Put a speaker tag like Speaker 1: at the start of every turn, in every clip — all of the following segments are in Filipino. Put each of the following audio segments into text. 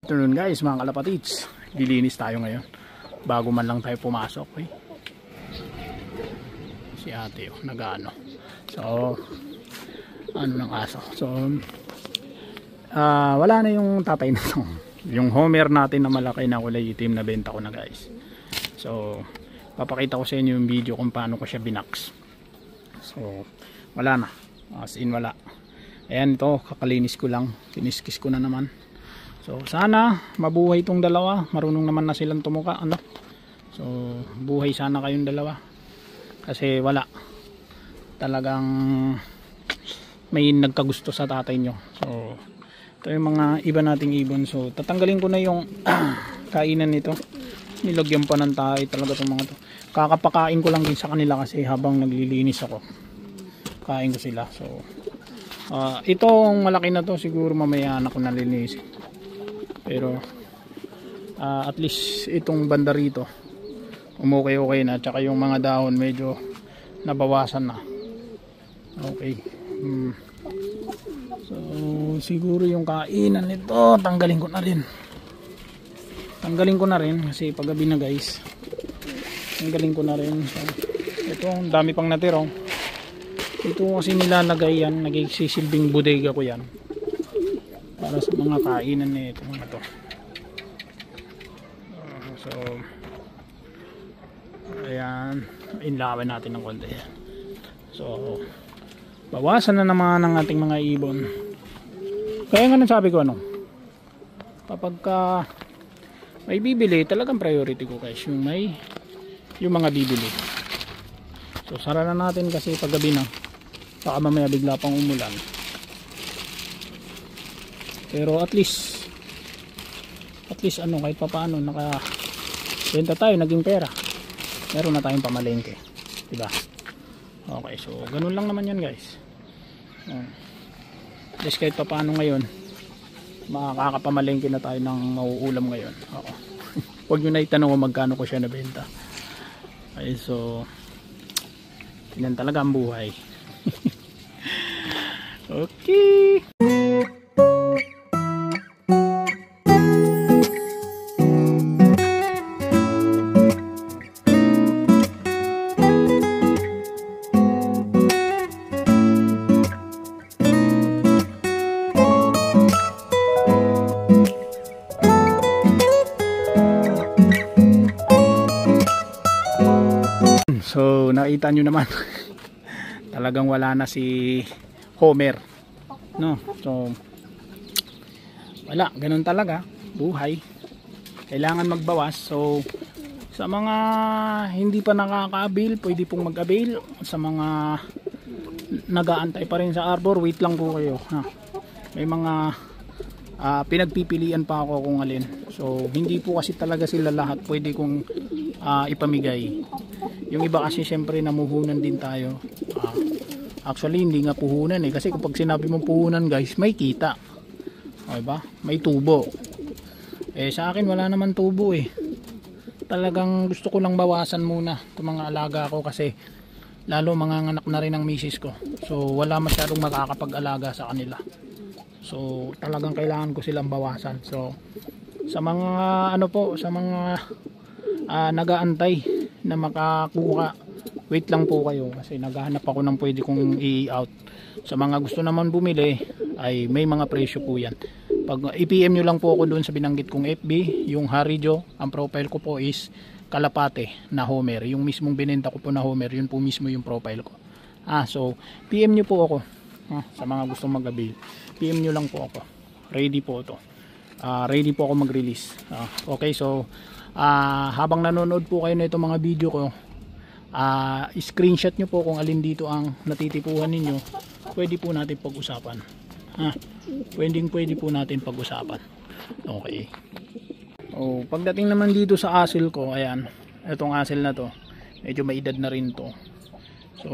Speaker 1: Afternoon guys, mga kalapatids. Lilinis tayo ngayon bago man lang tayo pumasok. Si ate nag-ano. So ano ng aso. So wala na yung tatay na to. Yung Homer natin na malaki na kulay itim na benta ko na guys. So papakita ko sa inyo yung video kung paano ko siya binax. So wala na, as in wala. Ayan, ito kakalinis ko lang, kiniskis ko na naman. So sana mabuhay itong dalawa, marunong naman na silang tumuka, ano. So buhay sana kayong dalawa. Kasi wala, talagang may nagkagusto sa tatay nyo. So ito yung mga iba nating ibon. So tatanggalin ko na yung kainan nito. Nilagyan pa ng tayo talaga itong mga to. Kakapakain ko lang din sa kanila kasi habang naglilinis ako, kain ko sila. So itong malaki na to siguro mamaya na ko nalilinis. Pero at least itong banda rito okay na, tsaka yung mga dahon medyo nabawasan na. Okay. So siguro yung kainan nito tanggalin ko na rin kasi paggabi na guys, tanggalin ko na rin. So ito ang dami pang natira. Ito kasi nilalagay yan, nagsisilbing bodega ko yan para sa mga kainan nito mga to. So ayan, inlawin natin ng konti. So bawasan na naman ang ating mga ibon. Kaya nga sabi ko kapag may bibili, talagang priority ko guys yung mga bibili. So sara na natin kasi paggabi na, baka mamaya bigla pang umulan. Pero at least kahit papaano nakabenta tayo, naging pera, meron na tayong pamalengke, diba? Okay, so ganun lang naman yan guys. At least kahit papaano ngayon makakapamalengke na tayo ng mauulam ngayon. Huwag nyo na itanong kung magkano ko siya nabenta. Okay, so yan talaga ang buhay. Okay. So nakita nyo naman talagang wala na si Homer, no? So wala, ganun talaga buhay, kailangan magbawas. So sa mga hindi pa nakaka-avail, pwede pong mag-avail. Sa mga nag-aantay pa rin sa arbor, wait lang po kayo, ha? May mga pinagpipilian pa ako kung alin. So hindi po kasi talaga sila lahat pwede kong ipamigay. Yung iba kasi syempre namuhunan din tayo. Actually hindi nga puhunan kasi kapag sinabi mong puhunan guys, may kita, okay ba? May tubo. Sa akin wala naman tubo. Talagang gusto ko lang bawasan muna itong mga alaga ko kasi lalo manganganak na rin ang misis ko. So wala masyadong makakapag-alaga sa kanila. So talagang kailangan ko silang bawasan. So sa mga sa mga nag-aantay na makakuha, wait lang po kayo kasi naghahanap ako ng pwede kong i-out. Sa mga gusto naman bumili ay may mga presyo po yan. Pag i-PM nyo lang po ako doon sa binanggit kong FB, yung Harijo, ang profile ko po is Kalapate na Homer. Yung mismong binenta ko po na Homer, yun po mismo yung profile ko. So PM nyo po ako, sa mga gustong mag-avail. PM nyo lang po ako. Ready po ito. Ready po ako mag-release. Okay, so habang nanonood po kayo na itong mga video ko, screenshot nyo po kung alin dito ang natitipuhan ninyo. Pwede po natin pag-usapan. Pwede po natin pag-usapan. Okay. Pagdating naman dito sa asil ko, ayan, itong asil na to, medyo may edad na rin to. So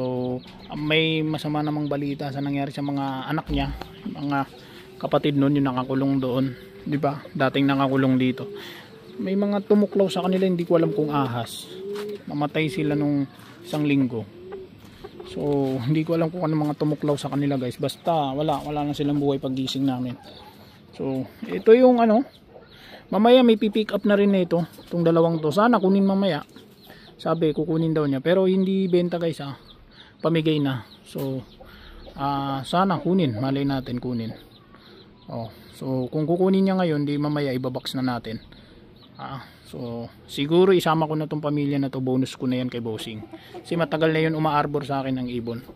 Speaker 1: may masama namang balita sa nangyari sa mga anak niya, mga kapatid nun, yung nakakulong doon, di ba? Dating nakakulong dito. May mga tumuklaw sa kanila, hindi ko alam kung ahas. Namatay sila nung isang linggo. So hindi ko alam kung ano mga tumuklaw sa kanila guys. Basta wala na silang buhay paggising namin. So ito yung Mamaya may pipick up na rin nito, itong dalawang to. Sana kunin mamaya. Sabi kukunin daw niya, pero hindi benta guys ha. Pamigay na. So sana kunin, malay natin kunin. So kung kukunin niya ngayon, di mamaya ibabox na natin. So siguro isama ko na tong pamilya na to, bonus ko na yan kay Bossing. Kasi matagal na yun umaarbor sa akin ng ibon.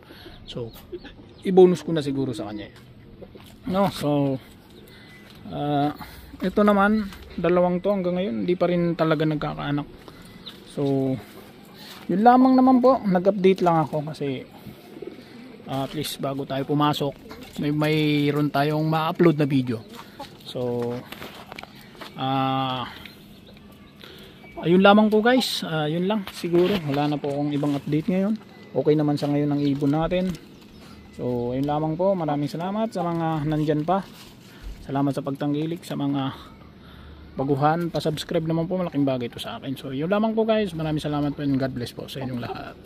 Speaker 1: So i-bonus ko na siguro sa kanya. No, so ito naman, dalawang to hanggang ngayon hindi pa rin talaga nagkakaanak. So yun lamang naman po, nag-update lang ako kasi at least bago tayo pumasok mayroon tayong ma-upload na video. So ayun lamang po guys, yun lang siguro, wala na po akong ibang update ngayon. Okay naman sa ngayon ang ibon natin. So ayun lamang po, maraming salamat sa mga nandyan pa. Salamat sa pagtanggilik, sa mga baguhan, pa-subscribe naman po, malaking bagay ito sa akin. So yun lamang po guys, maraming salamat po and God bless po sa inyong lahat.